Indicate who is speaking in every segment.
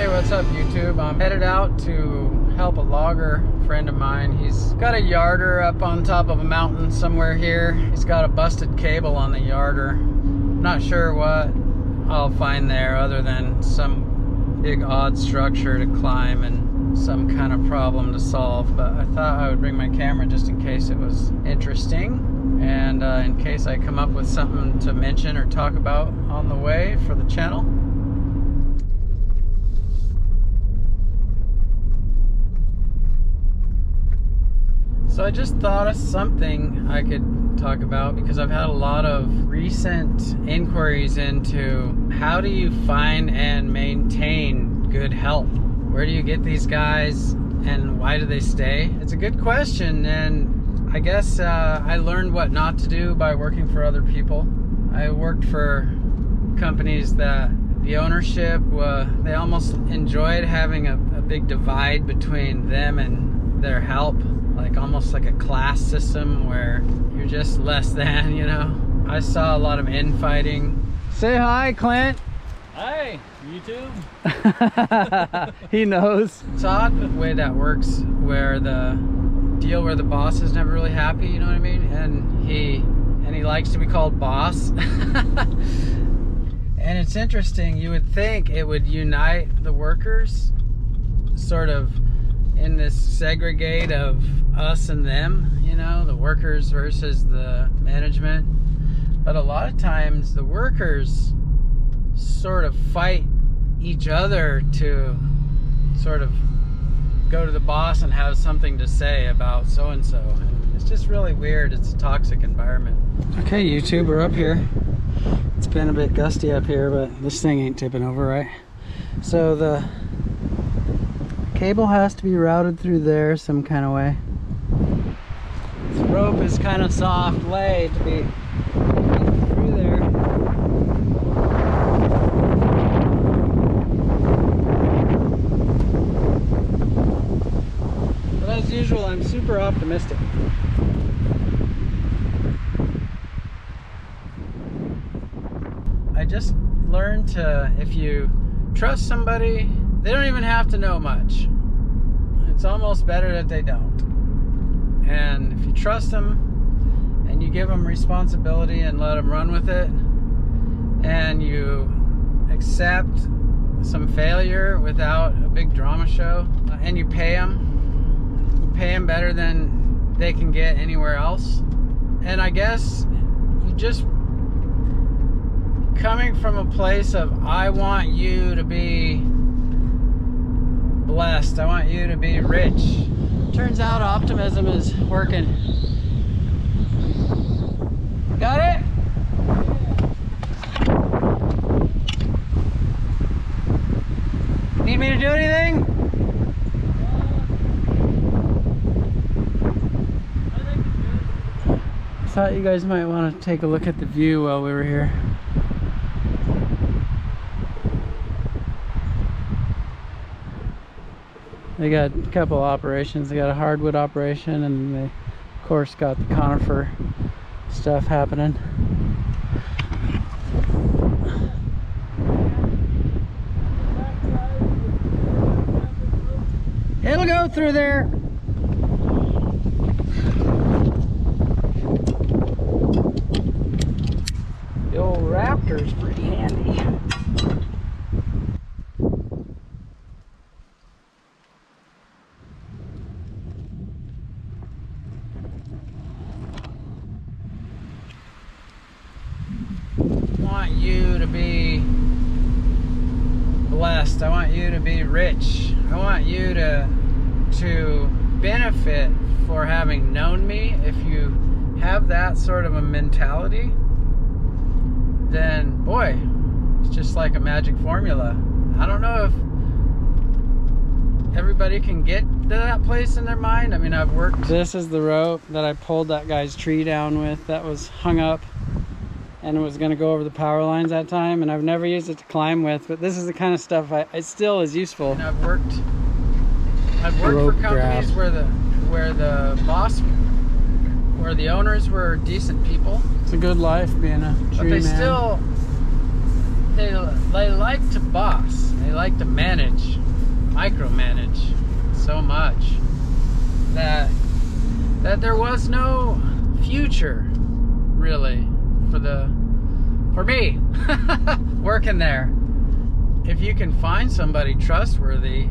Speaker 1: Hey, what's up YouTube? I'm headed out to help a logger friend of mine. He's got a yarder up on top of a mountain somewhere here. He's got a busted cable on the yarder. Not sure what I'll find there other than some big odd structure to climb and some kind of problem to solve, but I thought I would bring my camera just in case it was interesting and in case I come up with something to mention or talk about on the way for the channel. So I just thought of something I could talk about because I've had a lot of recent inquiries into how do you find and maintain good help? Where do you get these guys and why do they stay? It's a good question, and I guess I learned what not to do by working for other people. I worked for companies that the ownership, they almost enjoyed having a big divide between them and their help. Like almost like a class system where you're just less than, you know. I saw a lot of infighting. Say hi, Clint.
Speaker 2: Hi, YouTube.
Speaker 1: He knows. It's odd the way that works, where the boss is never really happy, you know what I mean? And he likes to be called boss. And it's interesting, you would think it would unite the workers, sort of in this segregate of us and them, you know, the workers versus the management. But a lot of times the workers sort of fight each other to sort of go to the boss and have something to say about so-and-so. And it's just really weird. It's a toxic environment. Okay, YouTube, we're up here. It's been a bit gusty up here, but this thing ain't tipping over, right? So the cable has to be routed through there some kind of way. This rope is kind of soft laid to be through there. But as usual, I'm super optimistic. I just learned to, if you trust somebody, they don't even have to know much. It's almost better that they don't. And if you trust them and you give them responsibility and let them run with it, and you accept some failure without a big drama show, and you pay them better than they can get anywhere else. And I guess you just, coming from a place of, I want you to be blessed, I want you to be rich. Turns out optimism is working. Got it? Need me to do anything? I thought you guys might want to take a look at the view while we were here. They got a couple operations. They got a hardwood operation, and they of course got the conifer stuff happening. It'll go through there. The old Raptor's pretty handy. I want you to be blessed. I want you to be rich. I want you to benefit for having known me. If you have that sort of a mentality, then boy, it's just like a magic formula. I don't know if everybody can get to that place in their mind. I mean, I've worked. This is the rope that I pulled that guy's tree down with that was hung up, and it was going to go over the power lines that time, and I've never used it to climb with, but this is the kind of stuff it still is useful. And I've worked for companies where the boss, where the owners were decent people. It's a good life being a tree man. But they still they like to boss. They like to manage, micromanage so much that there was no future really for me working there. If you can find somebody trustworthy,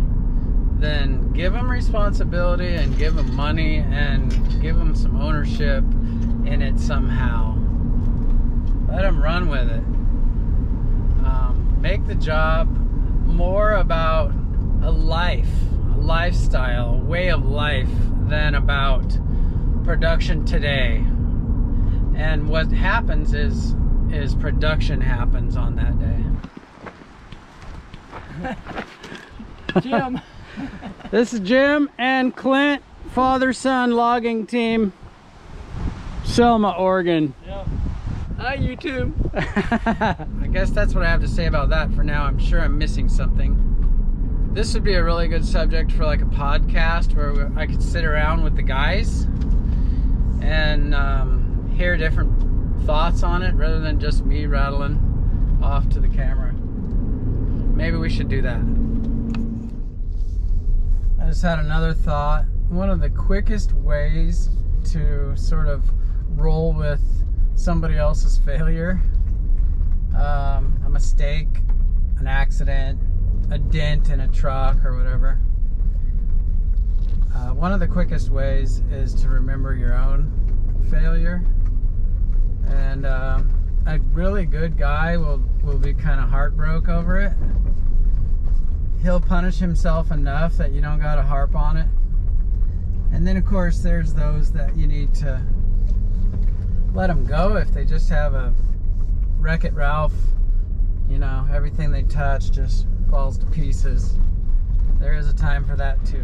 Speaker 1: then give them responsibility and give them money and give them some ownership in it somehow. Let them run with it. Make the job more about a lifestyle, a way of life than about production today. And what happens is production happens on that day.
Speaker 2: Jim.
Speaker 1: This is Jim and Clint, father-son logging team, Selma, Oregon.
Speaker 2: Yep. Hi, YouTube.
Speaker 1: I guess that's what I have to say about that for now. I'm sure I'm missing something. This would be a really good subject for like a podcast where I could sit around with the guys and hear different thoughts on it rather than just me rattling off to the camera. Maybe we should do that. I just had another thought. One of the quickest ways to sort of roll with somebody else's failure, a mistake, an accident, a dent in a truck or whatever. One of the quickest ways is to remember your own failure. And a really good guy will be kind of heartbroken over it. He'll punish himself enough that you don't got to harp on it. And then of course there's those that you need to let them go if they just have a Wreck-It Ralph, you know, everything they touch just falls to pieces. There is a time for that too.